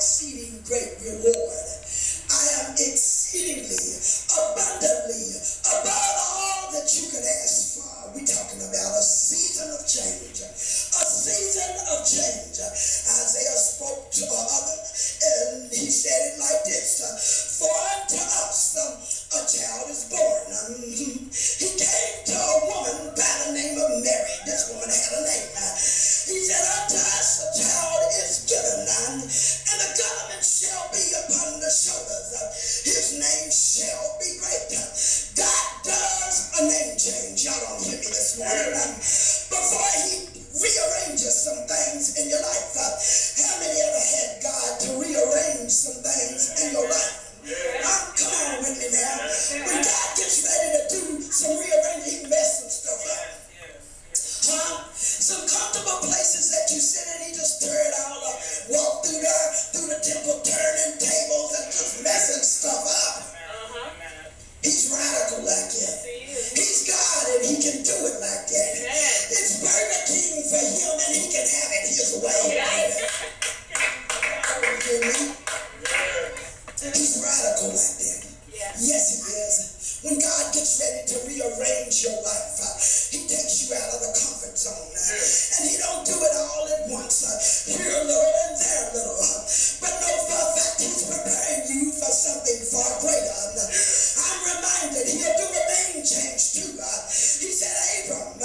exceeding great reward. I am exceedingly, abundantly, above all that you could ask for. We're talking about a season of change. A season of change. Isaiah spoke to others, and he said it like this. For unto us a child is born. He came to a woman by the name of Mary. This woman had a name. He said, unto us a child is given, and the government shall be upon the shoulders. His name shall be great. God does a name change. Y'all don't hear me this morning. Before he rearranges some things in your life. How many ever had God to rearrange some things in your life? Come on with me now. When God gets ready to do some rearranging, he can mess some stuff up. Some comfortable places that you sit in, he just tear it all up. Walk through there, through the temple, turning tables and just messing stuff up. He's radical like that. He's God and he can do it like that. It's Burger King for him and he can have it his way. He's radical like that. Yes, he is. When God gets ready to rearrange your life, he takes you out of the comfort zone. And he don't do it all at once. Here a little and there a little. But no, for a fact, he's preparing you for something far greater. I'm reminded he'll do a name change too. He said, Abram,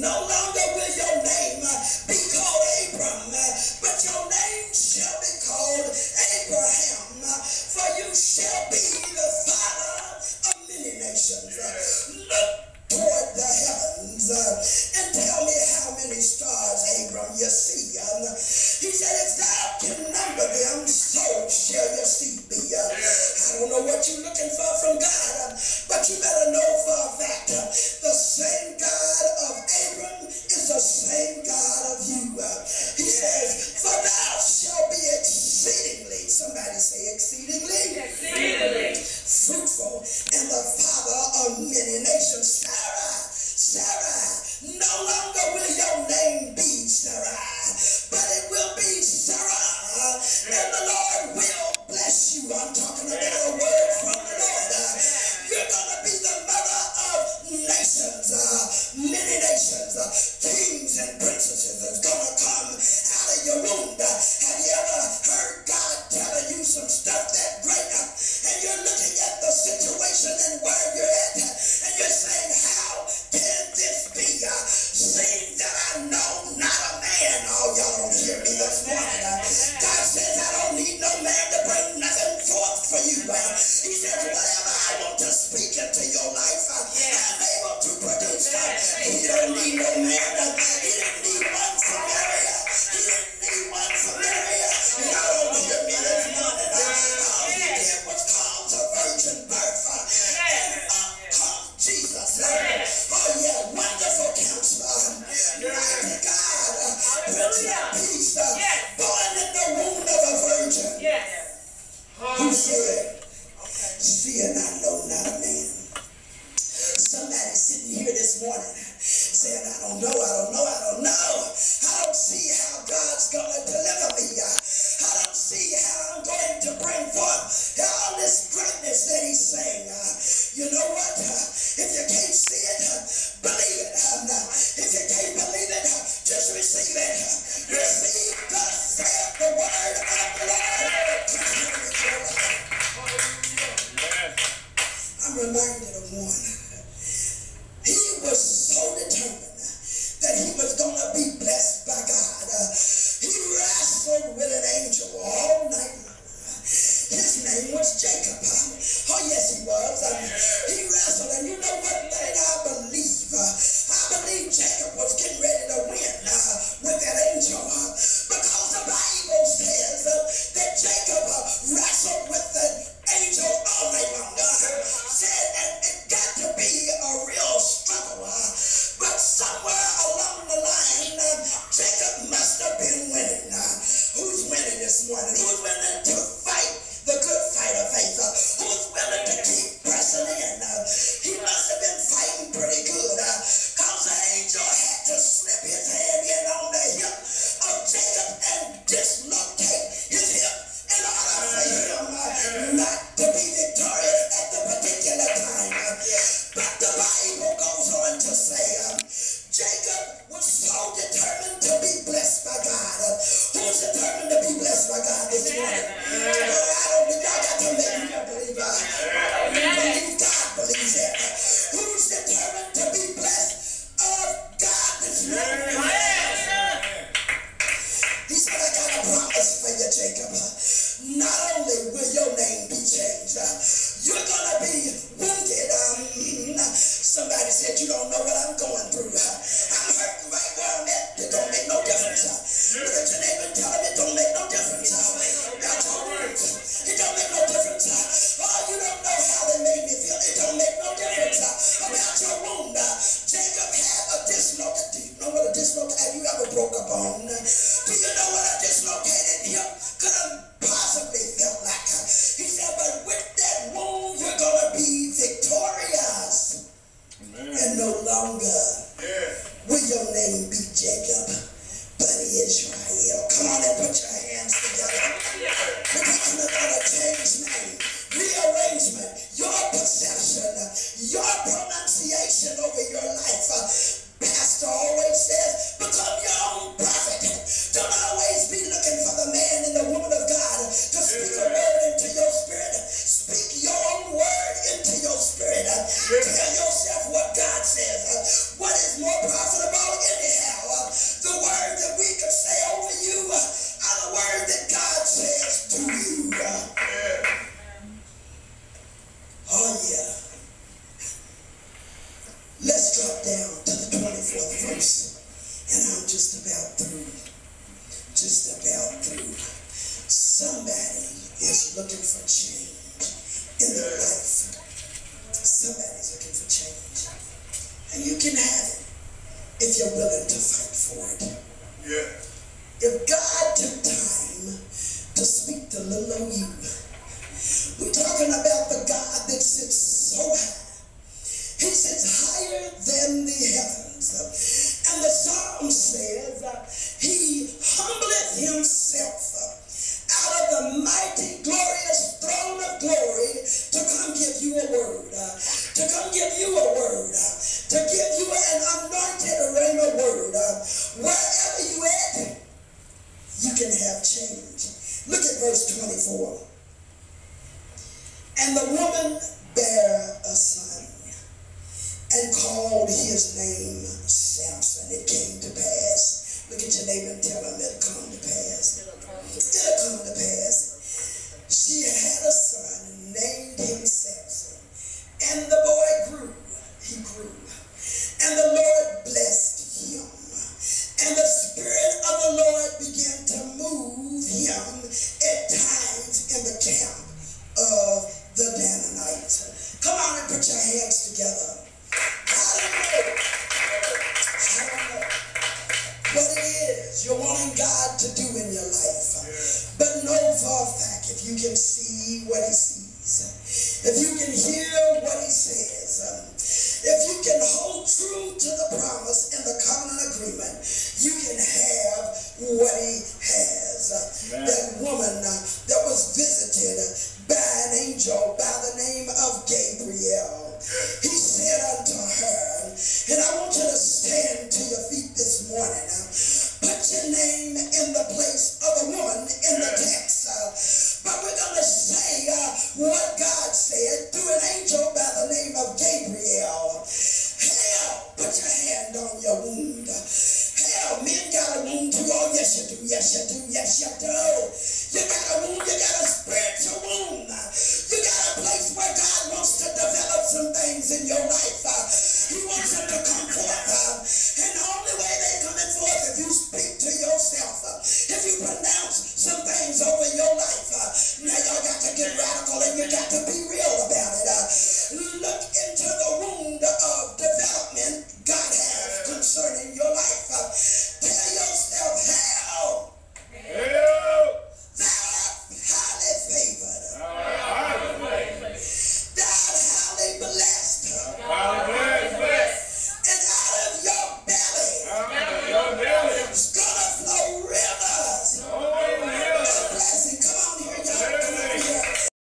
no longer will your name be called Abram, but your name shall be called Abraham, for you shall be the father of many nations. Look toward the heavens and tell me how many stars, Abram, you see. He said, if thou can number them, so shall your seed be. I don't know what you're looking for from God, but you better know for a fact the same God of Abram is the same God of you. He says, for thou shalt be exceedingly, somebody say exceedingly, fruitful, and the father of many nations. Sarah, no longer will your name be Sarah, but it will be Sarah, and the Lord will bless you. I'm talking about a word from the Lord. You're going to be the mother of nations, many nations, kings and princesses is going to come out of your womb. Have you ever heard God telling you some stuff that great, and you're looking at the situation and where you're at, and you're saying, how can this be? Seeing that I know not a man. Oh, y'all don't hear me this morning. God says I don't need no man to bring nothing forth for you. He says whatever I want to speak into your life, I'm able to produce. He don't need no man. He didn't need one for Mary. He didn't need one for Mary. Y'all don't hear me this morning. All he did was cause a virgin birth. And up comes Jesus. Oh yeah, wonderful counselor. Mighty God. Prince of Peace. Born in the womb of a virgin. Who said, see and I know not a man. Somebody sitting here this morning saying, I don't know. I don't see how God's going to deliver me. I don't see how I'm going to bring forth all this greatness that he's saying. You know what? If you can't see it, believe it. If you can't believe it, just receive it. Receive thus saith the word of the Lord. I'm reminded of one. He was so determined that he was going to be blessed by God. He wrestled with an angel all night long. His name was Jacob. Oh, yes, he was. He wrestled, and you know what thing I believe? I believe Jacob was getting ready to win with that angel, because the Bible says broke a bone. Do you know what a dislocated hip could have possibly felt like? He said, but with that wound, you're going to be victorious. Amen. And no longer will your name be Jacob, but Israel. Come on and put your hands together. We're talking about a changed name, rearrangement, your perception, your pronunciation over your life. Pastor always says, become your own prophet. Don't always be looking for the man and the woman of God to speak a word into your spirit. Speak your own word into your spirit. Tell yourself what God says. What is more profitable anyhow? The word that we can say over you are the word that God says to you. Oh yeah. Let's drop down to the 24th verse. And I'm just about through. Just about through. Somebody is looking for change in their life. Somebody's looking for change. And you can have it if you're willing to fight for it. Yeah. If God took time to speak to little old you, we're talking about the God that sits so high. He sits higher than the heavens. And the Psalm says he humbleth himself out of the mighty, glorious throne of glory to come give you a word. To come give you a word. To give you an anointed rhema word. Wherever you at, you can have change. Look at verse 24. And the woman bare a son, and called his name Samson. It came to pass. Look at your neighbor and tell him it'll come to pass. It'll come to pass. She had a son and named him Samson. And the boy grew. He grew. And the Lord blessed him. And the Spirit of the Lord began to move him at times in the camp of the Danites. Come on and put your hands together. I don't know what it is you're wanting God to do in your life. But know for a fact, if you can see what he sees, if you can hear what he says, if you can hold true to the promise and the covenant agreement, you can have what he has. That woman that was visited by an angel by the name of Gabriel, he said unto her, and I want you to stand to your feet this morning. Put your name in the place of a woman in the text. But we're going to say what God said through an angel by the name of Gabriel. Hell, put your hand on your wound. Hell, men got a wound too. Oh, yes you do. Yes you do. Yes you do. You got a wound. You got a spiritual wound. You got a place where God wants to develop some things in your life. He wants them to come forth. And the only way they're coming forth if you speak to yourself. If you pronounce some things over your life. Now y'all got to get radical and you got to be real about it. Look into the wound